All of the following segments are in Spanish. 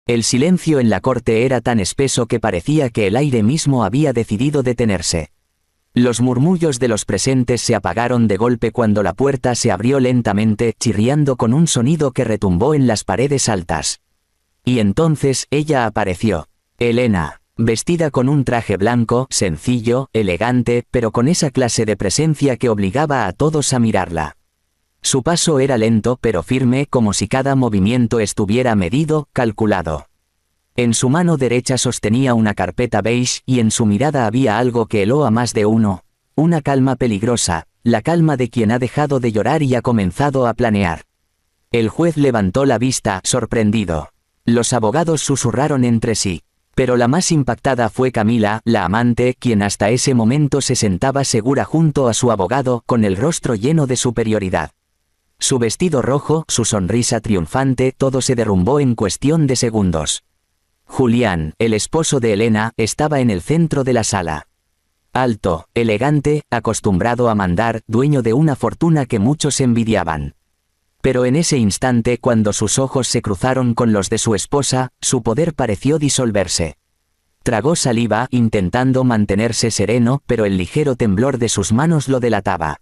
El silencio en la corte era tan espeso que parecía que el aire mismo había decidido detenerse. Los murmullos de los presentes se apagaron de golpe cuando la puerta se abrió lentamente, chirriando con un sonido que retumbó en las paredes altas. Y entonces ella apareció. Helena, vestida con un traje blanco, sencillo, elegante, pero con esa clase de presencia que obligaba a todos a mirarla. Su paso era lento pero firme, como si cada movimiento estuviera medido, calculado. En su mano derecha sostenía una carpeta beige y en su mirada había algo que heló a más de uno, una calma peligrosa, la calma de quien ha dejado de llorar y ha comenzado a planear. El juez levantó la vista, sorprendido. Los abogados susurraron entre sí. Pero la más impactada fue Camila, la amante, quien hasta ese momento se sentaba segura junto a su abogado, con el rostro lleno de superioridad. Su vestido rojo, su sonrisa triunfante, todo se derrumbó en cuestión de segundos. Julián, el esposo de Helena, estaba en el centro de la sala. Alto, elegante, acostumbrado a mandar, dueño de una fortuna que muchos envidiaban. Pero en ese instante, cuando sus ojos se cruzaron con los de su esposa, su poder pareció disolverse. Tragó saliva, intentando mantenerse sereno, pero el ligero temblor de sus manos lo delataba.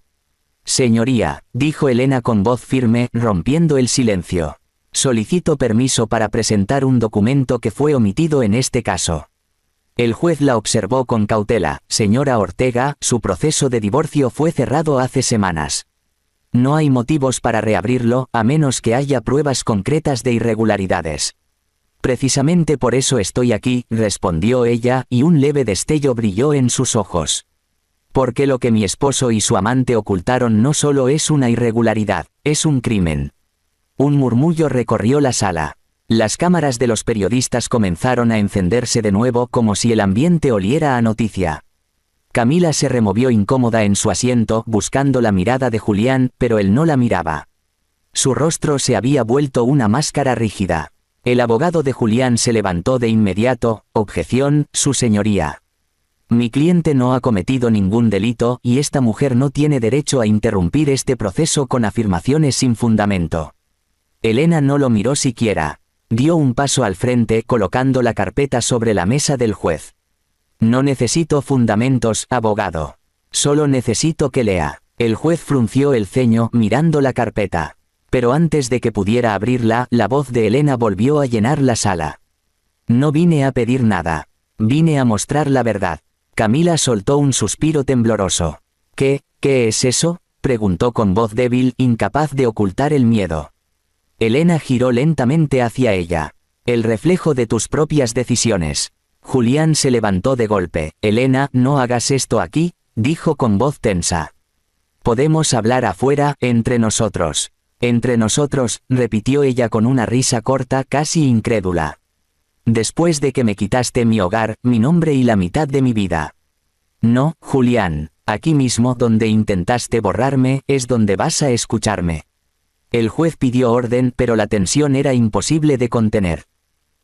«Señoría», dijo Helena con voz firme, rompiendo el silencio. «Solicito permiso para presentar un documento que fue omitido en este caso». El juez la observó con cautela. «Señora Ortega, su proceso de divorcio fue cerrado hace semanas. No hay motivos para reabrirlo, a menos que haya pruebas concretas de irregularidades». «Precisamente por eso estoy aquí», respondió ella, y un leve destello brilló en sus ojos. «Porque lo que mi esposo y su amante ocultaron no solo es una irregularidad, es un crimen». Un murmullo recorrió la sala. Las cámaras de los periodistas comenzaron a encenderse de nuevo como si el ambiente oliera a noticia. Camila se removió incómoda en su asiento, buscando la mirada de Julián, pero él no la miraba. Su rostro se había vuelto una máscara rígida. El abogado de Julián se levantó de inmediato. «Objeción, su señoría. Mi cliente no ha cometido ningún delito, y esta mujer no tiene derecho a interrumpir este proceso con afirmaciones sin fundamento». Helena no lo miró siquiera. Dio un paso al frente, colocando la carpeta sobre la mesa del juez. «No necesito fundamentos, abogado. Solo necesito que lea». El juez frunció el ceño, mirando la carpeta. Pero antes de que pudiera abrirla, la voz de Helena volvió a llenar la sala. «No vine a pedir nada. Vine a mostrar la verdad». Camila soltó un suspiro tembloroso. ¿Qué es eso?», preguntó con voz débil, incapaz de ocultar el miedo. Helena giró lentamente hacia ella. «El reflejo de tus propias decisiones». Julián se levantó de golpe. «Helena, no hagas esto aquí», dijo con voz tensa. «Podemos hablar afuera, entre nosotros». «Entre nosotros», repitió ella con una risa corta, casi incrédula. «Después de que me quitaste mi hogar, mi nombre y la mitad de mi vida». «No, Julián, aquí mismo donde intentaste borrarme, es donde vas a escucharme». El juez pidió orden, pero la tensión era imposible de contener.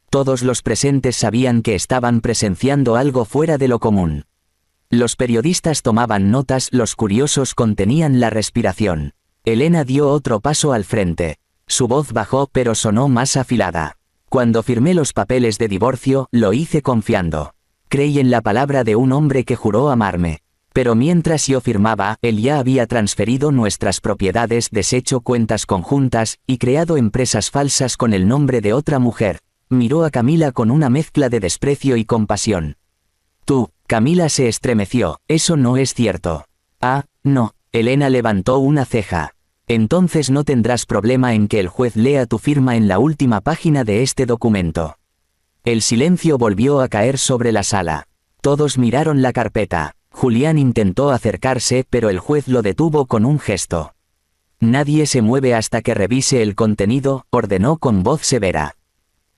Todos los presentes sabían que estaban presenciando algo fuera de lo común. Los periodistas tomaban notas, los curiosos contenían la respiración. Helena dio otro paso al frente. Su voz bajó, pero sonó más afilada. «Cuando firmé los papeles de divorcio, lo hice confiando. Creí en la palabra de un hombre que juró amarme. Pero mientras yo firmaba, él ya había transferido nuestras propiedades, deshecho cuentas conjuntas, y creado empresas falsas con el nombre de otra mujer». Miró a Camila con una mezcla de desprecio y compasión. «Tú», Camila se estremeció, «eso no es cierto». «Ah, no», Helena levantó una ceja. «Entonces no tendrás problema en que el juez lea tu firma en la última página de este documento». El silencio volvió a caer sobre la sala. Todos miraron la carpeta. Julián intentó acercarse, pero el juez lo detuvo con un gesto. «Nadie se mueve hasta que revise el contenido», ordenó con voz severa.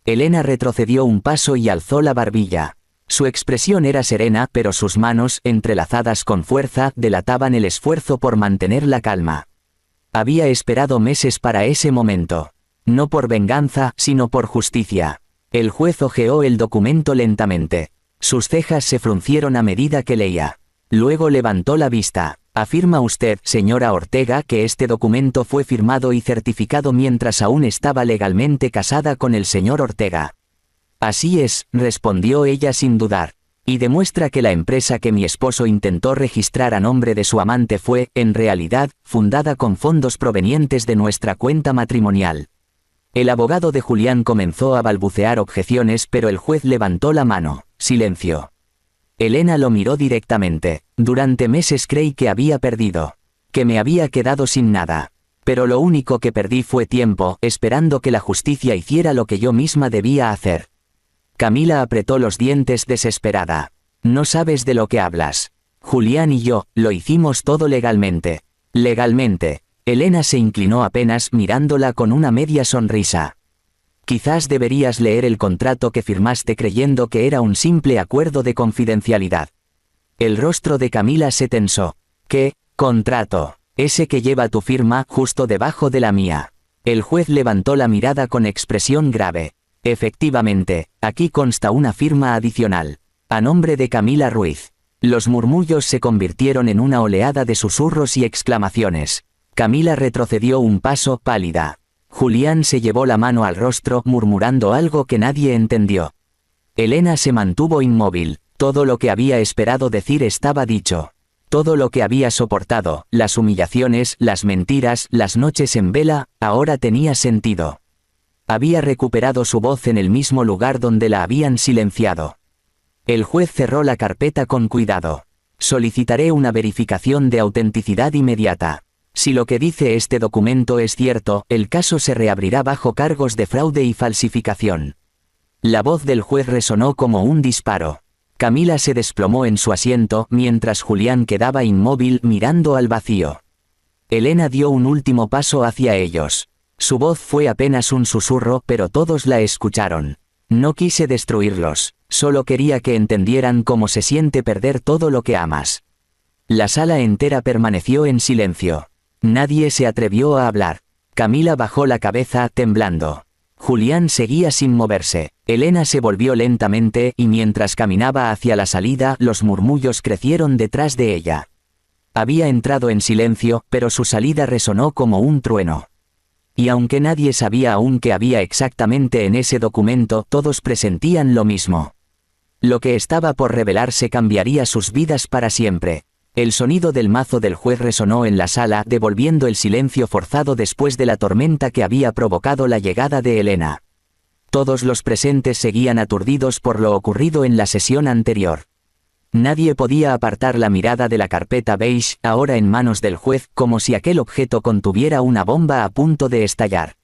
Helena retrocedió un paso y alzó la barbilla. Su expresión era serena, pero sus manos, entrelazadas con fuerza, delataban el esfuerzo por mantener la calma. Había esperado meses para ese momento. No por venganza, sino por justicia. El juez hojeó el documento lentamente. Sus cejas se fruncieron a medida que leía. Luego levantó la vista. «Afirma usted, señora Ortega, que este documento fue firmado y certificado mientras aún estaba legalmente casada con el señor Ortega». Así es, respondió ella sin dudar. Y demuestra que la empresa que mi esposo intentó registrar a nombre de su amante fue, en realidad, fundada con fondos provenientes de nuestra cuenta matrimonial. El abogado de Julián comenzó a balbucear objeciones, pero el juez levantó la mano. Silencio. Elena lo miró directamente. Durante meses creí que había perdido. Que me había quedado sin nada. Pero lo único que perdí fue tiempo, esperando que la justicia hiciera lo que yo misma debía hacer. Camila apretó los dientes desesperada. No sabes de lo que hablas. Julián y yo, lo hicimos todo legalmente. Legalmente. Elena se inclinó apenas mirándola con una media sonrisa. Quizás deberías leer el contrato que firmaste creyendo que era un simple acuerdo de confidencialidad. El rostro de Camila se tensó. ¿Qué contrato? Ese que lleva tu firma justo debajo de la mía. El juez levantó la mirada con expresión grave. Efectivamente, aquí consta una firma adicional. A nombre de Camila Ruiz. Los murmullos se convirtieron en una oleada de susurros y exclamaciones. Camila retrocedió un paso, pálida. Julián se llevó la mano al rostro, murmurando algo que nadie entendió. Elena se mantuvo inmóvil. Todo lo que había esperado decir estaba dicho. Todo lo que había soportado, las humillaciones, las mentiras, las noches en vela, ahora tenía sentido. Había recuperado su voz en el mismo lugar donde la habían silenciado. El juez cerró la carpeta con cuidado. Solicitaré una verificación de autenticidad inmediata. Si lo que dice este documento es cierto, el caso se reabrirá bajo cargos de fraude y falsificación. La voz del juez resonó como un disparo. Camila se desplomó en su asiento, mientras Julián quedaba inmóvil mirando al vacío. Elena dio un último paso hacia ellos. Su voz fue apenas un susurro, pero todos la escucharon. No quise destruirlos, solo quería que entendieran cómo se siente perder todo lo que amas. La sala entera permaneció en silencio. Nadie se atrevió a hablar. Camila bajó la cabeza, temblando. Julián seguía sin moverse. Elena se volvió lentamente, y mientras caminaba hacia la salida, los murmullos crecieron detrás de ella. Había entrado en silencio, pero su salida resonó como un trueno. Y aunque nadie sabía aún qué había exactamente en ese documento, todos presentían lo mismo. Lo que estaba por revelarse cambiaría sus vidas para siempre. El sonido del mazo del juez resonó en la sala, devolviendo el silencio forzado después de la tormenta que había provocado la llegada de Elena. Todos los presentes seguían aturdidos por lo ocurrido en la sesión anterior. Nadie podía apartar la mirada de la carpeta beige, ahora en manos del juez, como si aquel objeto contuviera una bomba a punto de estallar.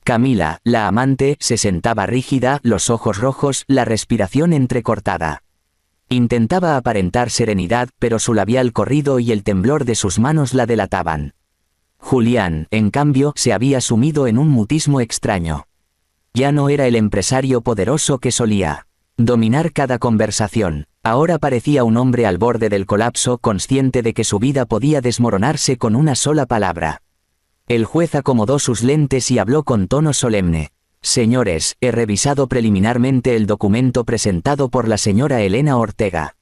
Camila, la amante, se sentaba rígida, los ojos rojos, la respiración entrecortada. Intentaba aparentar serenidad, pero su labial corrido y el temblor de sus manos la delataban. Julián, en cambio, se había sumido en un mutismo extraño. Ya no era el empresario poderoso que solía dominar cada conversación. Ahora parecía un hombre al borde del colapso, consciente de que su vida podía desmoronarse con una sola palabra. El juez acomodó sus lentes y habló con tono solemne. Señores, he revisado preliminarmente el documento presentado por la señora Elena Ortega.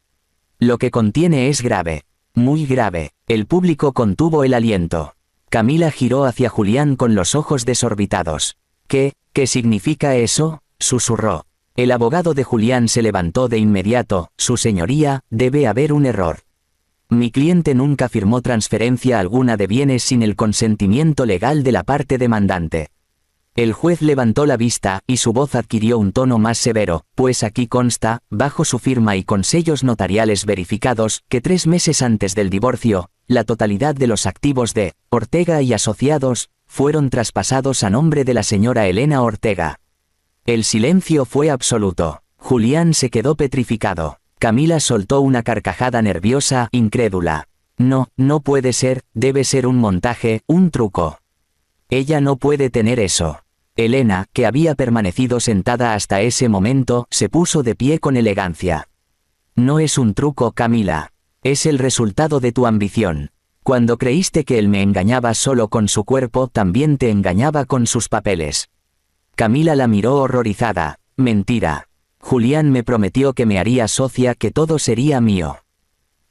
Lo que contiene es grave. Muy grave. El público contuvo el aliento. Camila giró hacia Julián con los ojos desorbitados. ¿Qué significa eso?, susurró. El abogado de Julián se levantó de inmediato. Su señoría, debe haber un error. Mi cliente nunca firmó transferencia alguna de bienes sin el consentimiento legal de la parte demandante. El juez levantó la vista, y su voz adquirió un tono más severo, pues aquí consta, bajo su firma y con sellos notariales verificados, que 3 meses antes del divorcio, la totalidad de los activos de Ortega y Asociados fueron traspasados a nombre de la señora Elena Ortega. El silencio fue absoluto. Julián se quedó petrificado. Camila soltó una carcajada nerviosa, incrédula. No puede ser, debe ser un montaje, un truco. Ella no puede tener eso. Elena, que había permanecido sentada hasta ese momento, se puso de pie con elegancia. No es un truco, Camila. Es el resultado de tu ambición. Cuando creíste que él me engañaba solo con su cuerpo, también te engañaba con sus papeles. Camila la miró horrorizada. Mentira. Julián me prometió que me haría socia, que todo sería mío.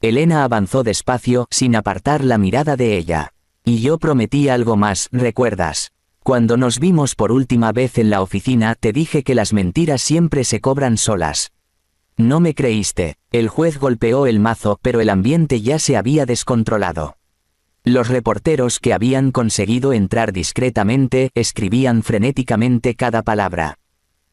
Elena avanzó despacio, sin apartar la mirada de ella. Y yo prometí algo más, ¿recuerdas? Cuando nos vimos por última vez en la oficina te dije que las mentiras siempre se cobran solas. No me creíste. El juez golpeó el mazo, pero el ambiente ya se había descontrolado. Los reporteros que habían conseguido entrar discretamente escribían frenéticamente cada palabra.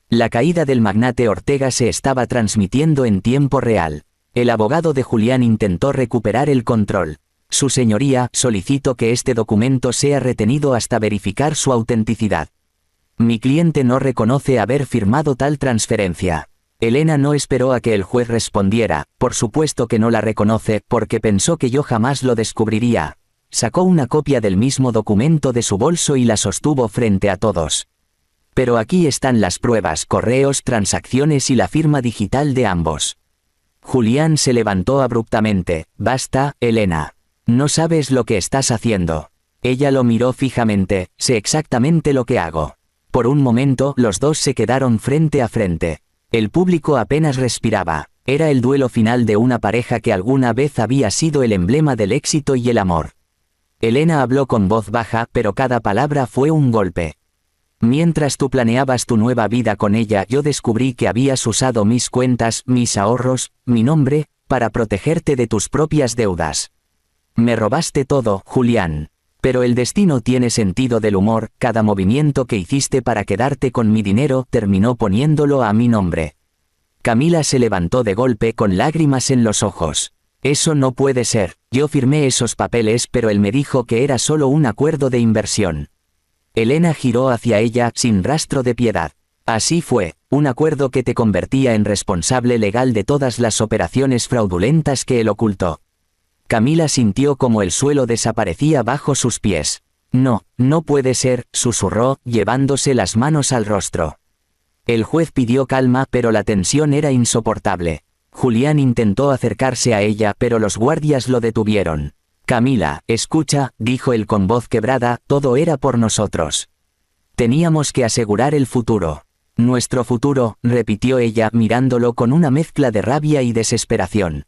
La caída del magnate Ortega se estaba transmitiendo en tiempo real. El abogado de Julián intentó recuperar el control. Su señoría, solicito que este documento sea retenido hasta verificar su autenticidad. Mi cliente no reconoce haber firmado tal transferencia. Elena no esperó a que el juez respondiera, por supuesto que no la reconoce, porque pensó que yo jamás lo descubriría. Sacó una copia del mismo documento de su bolso y la sostuvo frente a todos. Pero aquí están las pruebas, correos, transacciones y la firma digital de ambos. Julián se levantó abruptamente. Basta, Elena. No sabes lo que estás haciendo. Ella lo miró fijamente. Sé exactamente lo que hago. Por un momento los dos se quedaron frente a frente. El público apenas respiraba. Era el duelo final de una pareja que alguna vez había sido el emblema del éxito y el amor. Elena habló con voz baja, pero cada palabra fue un golpe. Mientras tú planeabas tu nueva vida con ella, yo descubrí que habías usado mis cuentas, mis ahorros, mi nombre, para protegerte de tus propias deudas. Me robaste todo, Julián. Pero el destino tiene sentido del humor. Cada movimiento que hiciste para quedarte con mi dinero terminó poniéndolo a mi nombre. Camila se levantó de golpe con lágrimas en los ojos. Eso no puede ser. Yo firmé esos papeles, pero él me dijo que era solo un acuerdo de inversión. Elena giró hacia ella sin rastro de piedad. Así fue, un acuerdo que te convertía en responsable legal de todas las operaciones fraudulentas que él ocultó. Camila sintió como el suelo desaparecía bajo sus pies. No, no puede ser, susurró, llevándose las manos al rostro. El juez pidió calma, pero la tensión era insoportable. Julián intentó acercarse a ella, pero los guardias lo detuvieron. Camila, escucha, dijo él con voz quebrada, todo era por nosotros. Teníamos que asegurar el futuro. Nuestro futuro, repitió ella, mirándolo con una mezcla de rabia y desesperación.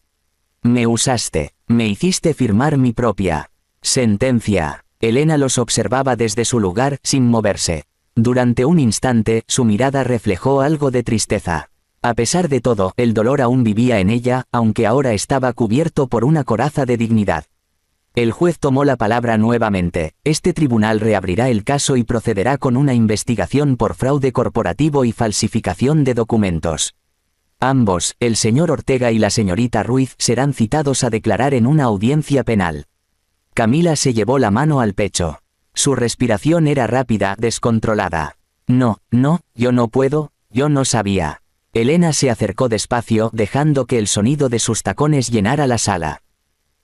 Me usaste, me hiciste firmar mi propia sentencia. Elena los observaba desde su lugar, sin moverse. Durante un instante, su mirada reflejó algo de tristeza. A pesar de todo, el dolor aún vivía en ella, aunque ahora estaba cubierto por una coraza de dignidad. El juez tomó la palabra nuevamente. Este tribunal reabrirá el caso y procederá con una investigación por fraude corporativo y falsificación de documentos. Ambos, el señor Ortega y la señorita Ruiz, serán citados a declarar en una audiencia penal. Camila se llevó la mano al pecho. Su respiración era rápida, descontrolada. No, yo no puedo, yo no sabía. Elena se acercó despacio, dejando que el sonido de sus tacones llenara la sala.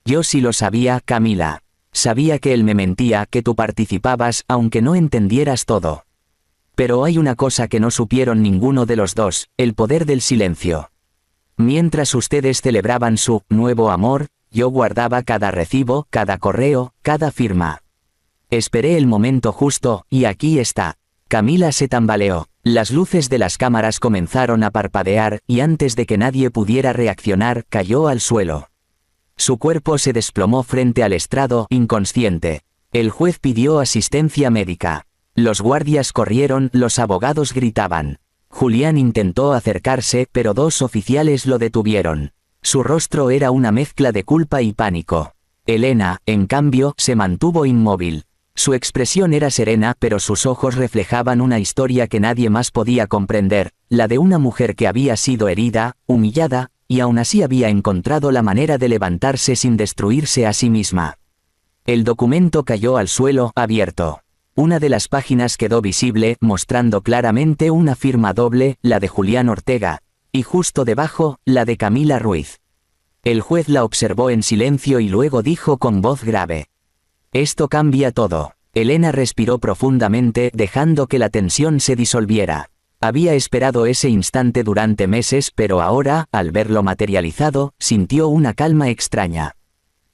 Yo sí lo sabía, Camila. Sabía que él me mentía, que tú participabas, aunque no entendieras todo. Pero hay una cosa que no supieron ninguno de los dos, el poder del silencio. Mientras ustedes celebraban su nuevo amor, yo guardaba cada recibo, cada correo, cada firma. Esperé el momento justo, y aquí está. Camila se tambaleó. Las luces de las cámaras comenzaron a parpadear, y antes de que nadie pudiera reaccionar, cayó al suelo. Su cuerpo se desplomó frente al estrado, inconsciente. El juez pidió asistencia médica. Los guardias corrieron, los abogados gritaban. Julián intentó acercarse, pero dos oficiales lo detuvieron. Su rostro era una mezcla de culpa y pánico. Elena, en cambio, se mantuvo inmóvil. Su expresión era serena, pero sus ojos reflejaban una historia que nadie más podía comprender, la de una mujer que había sido herida, humillada, y aún así había encontrado la manera de levantarse sin destruirse a sí misma. El documento cayó al suelo, abierto. Una de las páginas quedó visible, mostrando claramente una firma doble, la de Julián Ortega, y justo debajo, la de Camila Ruiz. El juez la observó en silencio y luego dijo con voz grave: «Esto cambia todo». Elena respiró profundamente, dejando que la tensión se disolviera. Había esperado ese instante durante meses, pero ahora, al verlo materializado, sintió una calma extraña.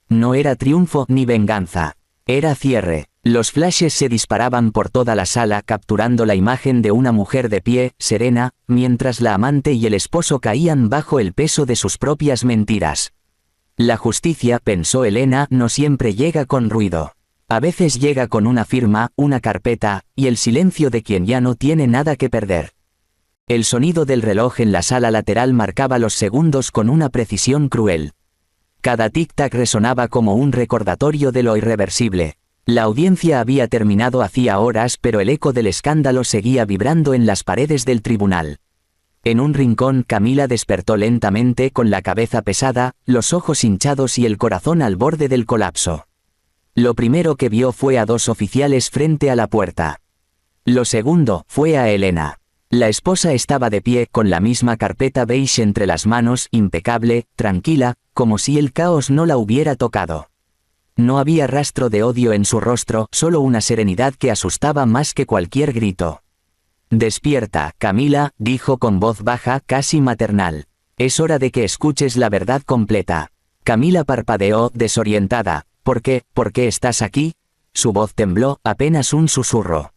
No era triunfo ni venganza. Era cierre. Los flashes se disparaban por toda la sala, capturando la imagen de una mujer de pie, serena, mientras la amante y el esposo caían bajo el peso de sus propias mentiras. La justicia, pensó Elena, no siempre llega con ruido. A veces llega con una firma, una carpeta, y el silencio de quien ya no tiene nada que perder. El sonido del reloj en la sala lateral marcaba los segundos con una precisión cruel. Cada tic-tac resonaba como un recordatorio de lo irreversible. La audiencia había terminado hacía horas, pero el eco del escándalo seguía vibrando en las paredes del tribunal. En un rincón, Camila despertó lentamente con la cabeza pesada, los ojos hinchados y el corazón al borde del colapso. Lo primero que vio fue a dos oficiales frente a la puerta. Lo segundo fue a Elena. La esposa estaba de pie, con la misma carpeta beige entre las manos, impecable, tranquila, como si el caos no la hubiera tocado. No había rastro de odio en su rostro, solo una serenidad que asustaba más que cualquier grito. «Despierta, Camila», dijo con voz baja, casi maternal. «Es hora de que escuches la verdad completa». Camila parpadeó, desorientada. «¿Por qué estás aquí?» Su voz tembló, apenas un susurro.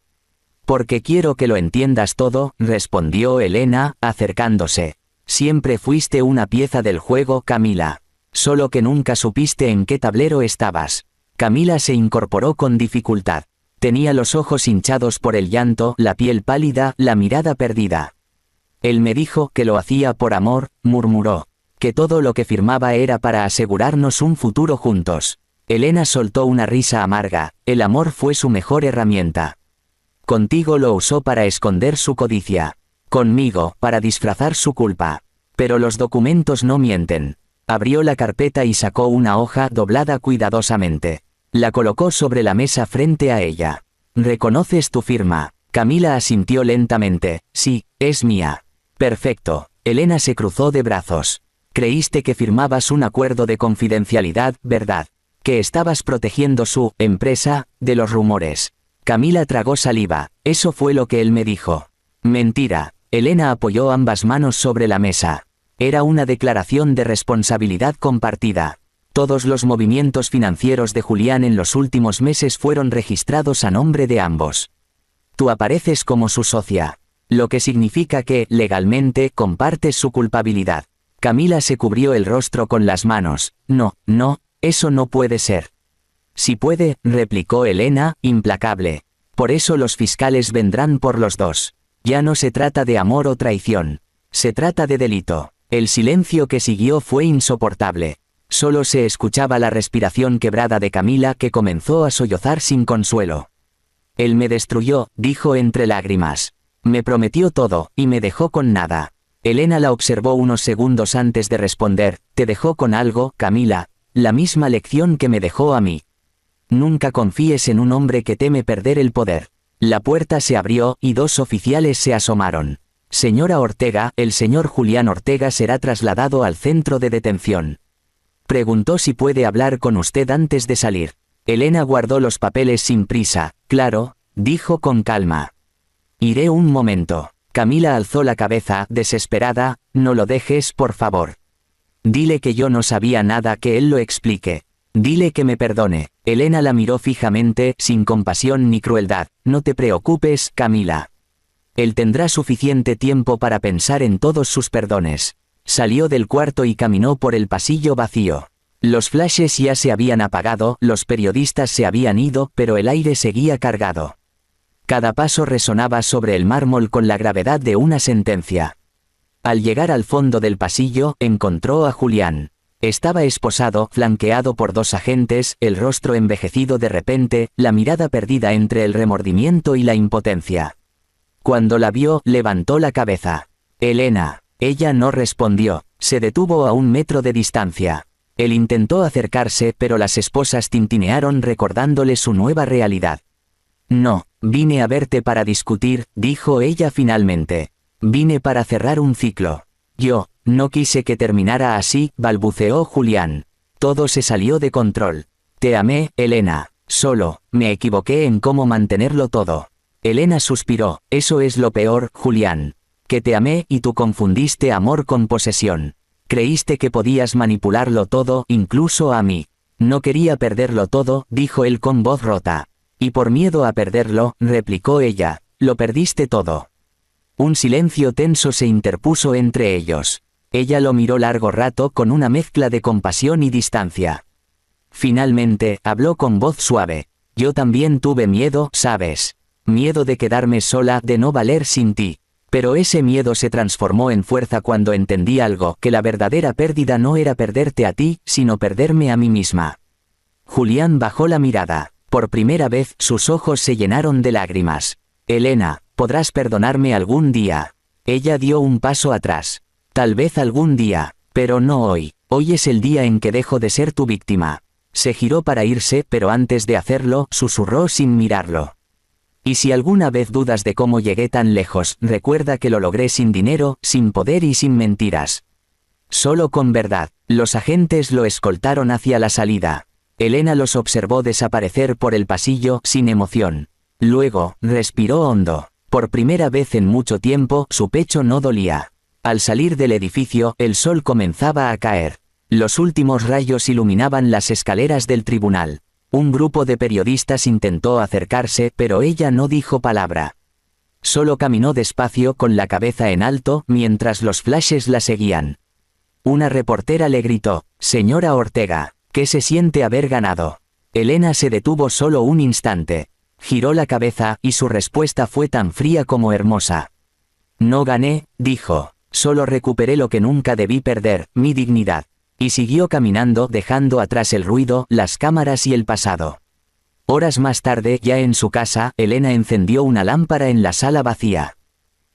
«Porque quiero que lo entiendas todo», respondió Elena, acercándose. «Siempre fuiste una pieza del juego, Camila. Solo que nunca supiste en qué tablero estabas». Camila se incorporó con dificultad. Tenía los ojos hinchados por el llanto, la piel pálida, la mirada perdida. «Él me dijo que lo hacía por amor», murmuró. «Que todo lo que firmaba era para asegurarnos un futuro juntos». Elena soltó una risa amarga. «El amor fue su mejor herramienta. Contigo lo usó para esconder su codicia. Conmigo, para disfrazar su culpa. Pero los documentos no mienten». Abrió la carpeta y sacó una hoja doblada cuidadosamente. La colocó sobre la mesa frente a ella. «¿Reconoces tu firma?» Camila asintió lentamente. «Sí, es mía». «Perfecto». Elena se cruzó de brazos. «Creíste que firmabas un acuerdo de confidencialidad, ¿verdad? Que estabas protegiendo su empresa de los rumores». Camila tragó saliva. «Eso fue lo que él me dijo». «Mentira». Elena apoyó ambas manos sobre la mesa. Era una declaración de responsabilidad compartida. Todos los movimientos financieros de Julián en los últimos meses fueron registrados a nombre de ambos. Tú apareces como su socia. Lo que significa que, legalmente, compartes su culpabilidad. Camila se cubrió el rostro con las manos. «No, eso no puede ser». «Sí puede», replicó Elena, implacable. «Por eso los fiscales vendrán por los dos. Ya no se trata de amor o traición. Se trata de delito». El silencio que siguió fue insoportable. Solo se escuchaba la respiración quebrada de Camila, que comenzó a sollozar sin consuelo. «Él me destruyó», dijo entre lágrimas. «Me prometió todo, y me dejó con nada». Elena la observó unos segundos antes de responder. «¿Te dejó con algo, Camila?» «La misma lección que me dejó a mí. Nunca confíes en un hombre que teme perder el poder». La puerta se abrió, y dos oficiales se asomaron. «Señora Ortega, el señor Julián Ortega será trasladado al centro de detención. Preguntó si puede hablar con usted antes de salir». Elena guardó los papeles sin prisa. «Claro», dijo con calma. «Iré un momento». Camila alzó la cabeza, desesperada. «No lo dejes, por favor. Dile que yo no sabía nada, que él lo explique. Dile que me perdone». Elena la miró fijamente, sin compasión ni crueldad. «No te preocupes, Camila. Él tendrá suficiente tiempo para pensar en todos sus perdones». Salió del cuarto y caminó por el pasillo vacío. Los flashes ya se habían apagado, los periodistas se habían ido, pero el aire seguía cargado. Cada paso resonaba sobre el mármol con la gravedad de una sentencia. Al llegar al fondo del pasillo, encontró a Julián. Estaba esposado, flanqueado por dos agentes, el rostro envejecido de repente, la mirada perdida entre el remordimiento y la impotencia. Cuando la vio, levantó la cabeza. «Elena». Ella no respondió. Se detuvo a 1 metro de distancia. Él intentó acercarse, pero las esposas tintinearon recordándole su nueva realidad. «No, vine a verte para discutir», dijo ella finalmente. «Vine para cerrar un ciclo». «Yo no quise que terminara así», balbuceó Julián. Todo se salió de control. «Te amé, Elena. Solo, me equivoqué en cómo mantenerlo todo». Elena suspiró. «Eso es lo peor, Julián. Que te amé y tú confundiste amor con posesión. Creíste que podías manipularlo todo, incluso a mí». «No quería perderlo todo», dijo él con voz rota. «Y por miedo a perderlo», replicó ella, «lo perdiste todo». Un silencio tenso se interpuso entre ellos. Ella lo miró largo rato con una mezcla de compasión y distancia. Finalmente, habló con voz suave. Yo también tuve miedo, ¿sabes? Miedo de quedarme sola, de no valer sin ti. Pero ese miedo se transformó en fuerza cuando entendí algo, que la verdadera pérdida no era perderte a ti, sino perderme a mí misma. Julián bajó la mirada. Por primera vez, sus ojos se llenaron de lágrimas. Elena, podrás perdonarme algún día. Ella dio un paso atrás. Tal vez algún día, pero no hoy. Hoy es el día en que dejo de ser tu víctima. Se giró para irse, pero antes de hacerlo, susurró sin mirarlo. Y si alguna vez dudas de cómo llegué tan lejos, recuerda que lo logré sin dinero, sin poder y sin mentiras. Solo con verdad. Los agentes lo escoltaron hacia la salida. Elena los observó desaparecer por el pasillo, sin emoción. Luego, respiró hondo. Por primera vez en mucho tiempo, su pecho no dolía. Al salir del edificio, el sol comenzaba a caer. Los últimos rayos iluminaban las escaleras del tribunal. Un grupo de periodistas intentó acercarse, pero ella no dijo palabra. Solo caminó despacio con la cabeza en alto, mientras los flashes la seguían. Una reportera le gritó: «Señora Ortega, ¿qué se siente haber ganado?». Elena se detuvo solo un instante. Giró la cabeza, y su respuesta fue tan fría como hermosa. «No gané», dijo. «Solo recuperé lo que nunca debí perder, mi dignidad». Y siguió caminando, dejando atrás el ruido, las cámaras y el pasado. Horas más tarde, ya en su casa, Elena encendió una lámpara en la sala vacía.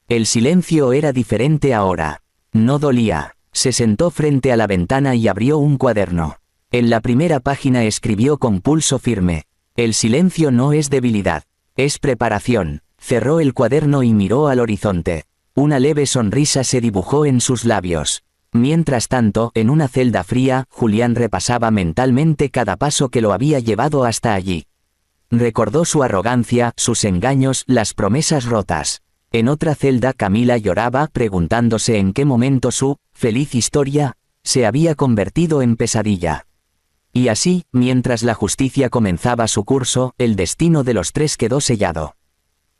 El silencio era diferente ahora. No dolía. Se sentó frente a la ventana y abrió un cuaderno. En la primera página escribió con pulso firme: «El silencio no es debilidad, es preparación». Cerró el cuaderno y miró al horizonte. Una leve sonrisa se dibujó en sus labios. Mientras tanto, en una celda fría, Julián repasaba mentalmente cada paso que lo había llevado hasta allí. Recordó su arrogancia, sus engaños, las promesas rotas. En otra celda Camila lloraba, preguntándose en qué momento su feliz historia se había convertido en pesadilla. Y así, mientras la justicia comenzaba su curso, el destino de los tres quedó sellado.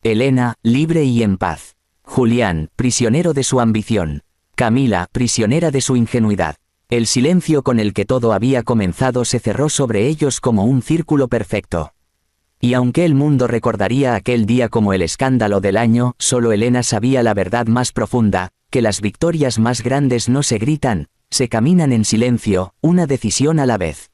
Elena, libre y en paz. Julián, prisionero de su ambición. Camila, prisionera de su ingenuidad. El silencio con el que todo había comenzado se cerró sobre ellos como un círculo perfecto. Y aunque el mundo recordaría aquel día como el escándalo del año, solo Elena sabía la verdad más profunda, que las victorias más grandes no se gritan, se caminan en silencio, una decisión a la vez.